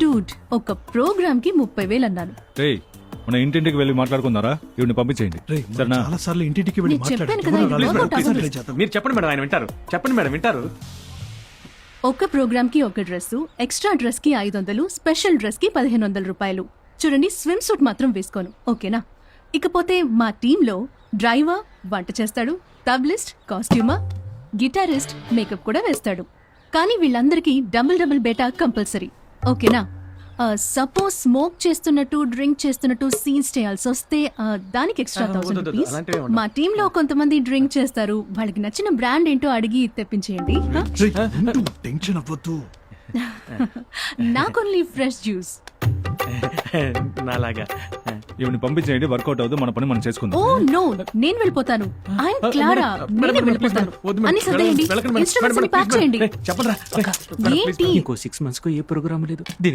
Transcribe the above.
Dude ఒక programme కి 30,000 అన్నాను. రేయ్ మన ఇంటింటికి వెళ్ళి మాట్లాడుకుందారా ఇవిని పంపించేయండి సరేనా? చాలా సార్లు ఇంటికి వెళ్ళి నేను చెప్పాను కదా, ఇది మాట్లాడారు. workout ప్లీజ్, అవ్వదు. ప్లీజ్ చేద్దాం. మీరు చెప్పండి మేడం, ఆయన వింటారు. చెప్పండి మేడం, వింటారు. ఒక ప్రోగ్రామ్ కి ఒక డ్రెస్, ఎక్స్ట్రా డ్రెస్ కి 500, స్పెషల్ డ్రెస్ కి 1,500 రూపాయలు. చూడండి, స్విమ్ సూట్ మాత్రం వేసుకోను, ఓకేనా? ఇకపోతే మా టీంలో డ్రైవర్ వంట చేస్తాడు, తబ్లిస్ట్, కాస్ట్యూమర్, గిటారిస్ట్ మేకప్ కూడా వేస్తాడు. కానీ వీళ్ళందరికీ డబుల్ బేటా కంపల్సరీ, ఓకేనా? సపోజ్ స్మోక్ చేస్తున్నట్టు, డ్రింక్ చేస్తున్నట్టు సీన్స్ చేయాల్సి వస్తే దానికి ఎక్స్ట్రా 1,000 రూపీస్. అలాంటివి ఉండవు. మా టీంలో కొంతమంది డ్రింక్ చేస్తారు, వాళ్ళకి నచ్చిన బ్రాండ్ ఏంటో అడిగి తెప్పించేయండి. రేయ్, ఉండు, టెన్షన్ అవ్వద్దు. నాకు ఓన్లీ ఫ్రెష్ జ్యూస్. నాలాగా ఇవిని పంపించేయండి, వర్కౌట్ అవుతుంది, మన పని మనం చేసుకుందాం. ఓ నో, నేను వెళ్ళిపోతాను. ఐఎమ్ క్లారా, నేనే వెళ్ళిపోతాను. అన్ని సర్దేయండి, ఇన్స్ట్రుమెంట్స్ ప్యాక్ చేయండి. చెప్పండి. ఏంటి? ఇంకో 6 months కు ఏ ప్రోగ్రామ్ లేదు.